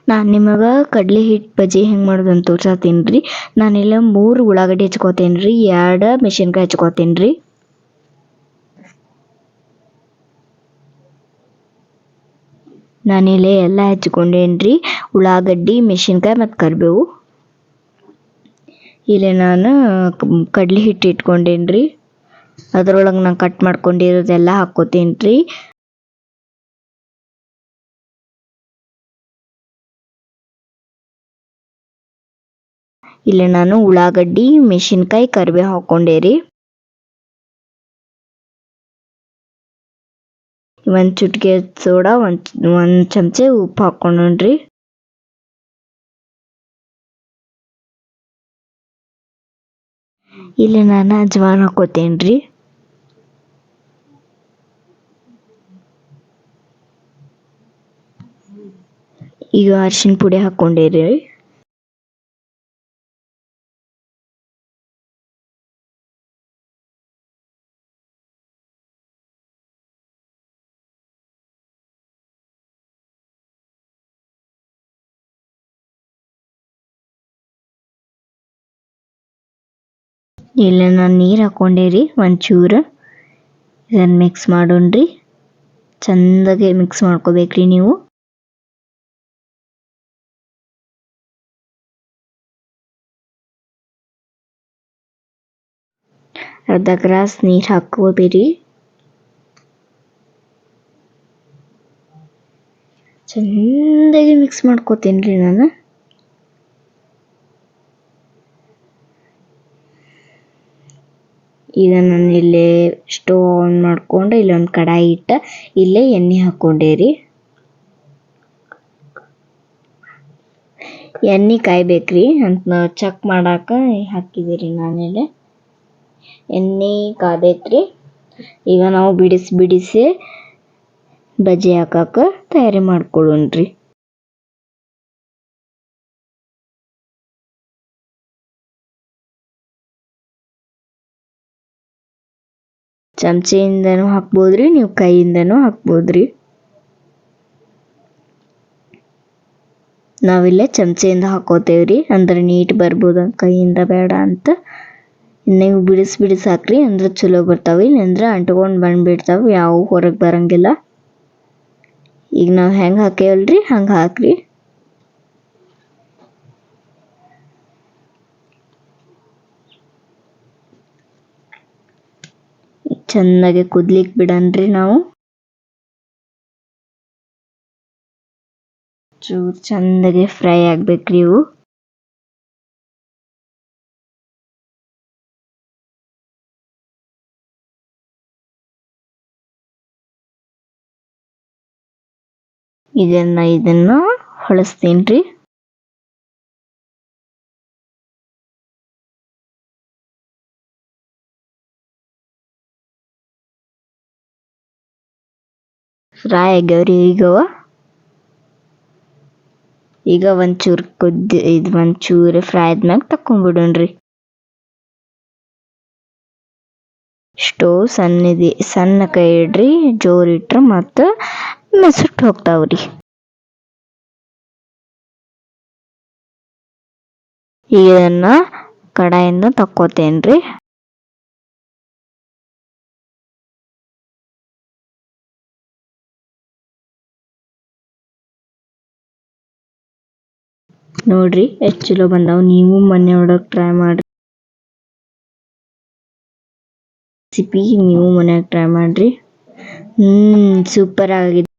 ನಾನು ನಿಮಗೆ ಕಡ್ಲೆ ಹಿಟ್ಟು ಬಜ್ಜಿ ಹೆಂಗೆ ಮಾಡೋದು ಅಂತ ತೋರ್ಸತ್ತೀನಿ ರೀ. ನಾನಿಲ್ಲ 3 ಉಳ್ಳಾಗಡ್ಡಿ ಹೆಚ್ಕೋತೀನಿ ರೀ, 2 ಮೆಣಸಿನ್ಕಾಯಿ ಹೆಚ್ಕೋತೀನಿ ರೀ. ನಾನಿಲ್ಲಿ ಎಲ್ಲ ಹೆಚ್ಕೊಂಡೇನಿ ರೀ, ಉಳ್ಳಾಗಡ್ಡಿ, ಮೆಣಸಿನ್ಕಾಯಿ ಮತ್ತು ಕರಿಬೇವು. ಇಲ್ಲಿ ನಾನು ಕಡ್ಲೆ ಹಿಟ್ಟು ಇಟ್ಕೊಂಡೇನಿ ರೀ, ಅದರೊಳಗೆ ನಾನು ಕಟ್ ಮಾಡ್ಕೊಂಡಿರೋದೆಲ್ಲ ಹಾಕ್ಕೋತೀನಿ ರೀ. ಇಲ್ಲಿ ನಾನು ಉಳ್ಳಾಗಡ್ಡಿ, ಮೆಣಸಿನ್ಕಾಯಿ, ಕರಿಬೇವು ಹಾಕ್ಕೊಂಡೆ ರೀ. ಒಂದು ಚುಟ್ಕೆ ಸೋಡಾ, ಒಂದು ಚಮಚೆ ಉಪ್ಪು ಹಾಕ್ಕೊಂಡ್ರಿ. ಇಲ್ಲಿ ನಾನು ಅಜ್ವಾನ ಹಾಕ್ಕೋತೇನೆ ರೀ. ಈಗ ಅರಿಶಿನ ಪುಡಿ ಹಾಕ್ಕೊಂಡೇರಿ. ಇಲ್ಲಿ ನಾನು ನೀರು ಹಾಕ್ಕೊಂಡೇರಿ ಒಂಚೂರು. ಇದನ್ನು ಮಿಕ್ಸ್ ಮಾಡೋಣ್ರಿ. ಚಂದಾಗೆ ಮಿಕ್ಸ್ ಮಾಡ್ಕೋಬೇಕ್ರಿ ನೀವು. ಅರ್ಧ ಗ್ಲಾಸ್ ನೀರು ಹಾಕ್ಕೋಬೇರಿ. ಚಂದಾಗಿ ಮಿಕ್ಸ್ ಮಾಡ್ಕೋತೀನಿ ರೀ ನಾನು. ಈಗ ನಾನು ಇಲ್ಲೇ ಸ್ಟವ್ ಆನ್ ಮಾಡ್ಕೊಂಡು ಇಲ್ಲೊಂದು ಕಡಾಯಿ ಇಟ್ಟು ಇಲ್ಲೇ ಎಣ್ಣೆ ಹಾಕ್ಕೊಂಡೇರಿ. ಎಣ್ಣೆ ಕಾಯ್ಬೇಕ್ರಿ ಅಂತ ಚೆಕ್ ಮಾಡಾಕ ಹಾಕಿದ್ದೀರಿ ನಾನಿಲ್ಲಿ. ಎಣ್ಣೆ ಕಾದೈತ್ರಿ. ಈಗ ನಾವು ಬಿಡಿಸಿ ಬಜ್ಜಿ ಹಾಕಾಕ ತಯಾರಿ ಮಾಡ್ಕೊಳ್ಳೋಣ್ರಿ. ಚಮಚೆಯಿಂದನೂ ಹಾಕ್ಬೋದ್ರಿ, ನೀವು ಕೈಯಿಂದನೂ ಹಾಕ್ಬೋದ್ರಿ. ನಾವಿಲ್ಲೇ ಚಮಚೆಯಿಂದ ಹಾಕೋತೇವ್ರಿ, ಅಂದ್ರೆ ನೀಟ್ ಬರ್ಬೋದು, ಕೈಯಿಂದ ಬೇಡ ಅಂತ. ನೀವು ಬಿಡಿಸಿ ಹಾಕ್ರಿ, ಅಂದ್ರೆ ಚಲೋ ಬರ್ತಾವೆ. ಇಲ್ಲಂದ್ರೆ ಅಂಟ್ಕೊಂಡು ಬಂದ್ಬಿಡ್ತಾವೆ, ಯಾವ ಹೊರಗೆ ಬರಂಗಿಲ್ಲ. ಈಗ ನಾವು ಹೆಂಗೆ ಹಾಕೇವಲ್ರಿ ಹಂಗೆ ಹಾಕ್ರಿ. ಚೆನ್ನಾಗಿ ಕುದ್ಲಿಕ್ಕೆ ಬಿಡನ್ರಿ ನಾವು. ಚೂರು ಚಂದಾಗೆ ಫ್ರೈ ಆಗ್ಬೇಕ್ರಿ ಇವು. ಇದನ್ನ ಹೊಳಸ್ತೀನಿ ರೀ. ಫ್ರೈ ಆಗ್ಯಾವ್ರಿ ಈಗ ಒಂಚೂರು ಒಂಚೂರು ಫ್ರೈ ಆದ್ಮ್ಯಾಗ ತಕೊಂಡ್ಬಿಡೋಣ್ರಿ. ಸ್ಟವ್ ಸಣ್ಣ ಕೈ ಇಡ್ರಿ, ಜೋರು ಇಟ್ರೆ ಮತ್ತು ಮೆಸುಟ್ಟು ಹೋಗ್ತಾವ್ರಿ. ಈಗ ಇದನ್ನ ಕಡಾಯಿಂದ ತಕ್ಕೋತೇನ್ರಿ. ನೋಡ್ರಿ ಎಷ್ಟು ಚಲೋ ಬಂದಾವ. ನೀವು ಮನೆ ಒಳಗೆ ಟ್ರೈ ಮಾಡ್ರಿ. ರೆಸಿಪಿ ನೀವು ಮನ್ಯಾಗ ಟ್ರೈ ಮಾಡ್ರಿ. ಸೂಪರ್ ಆಗಿದೆ.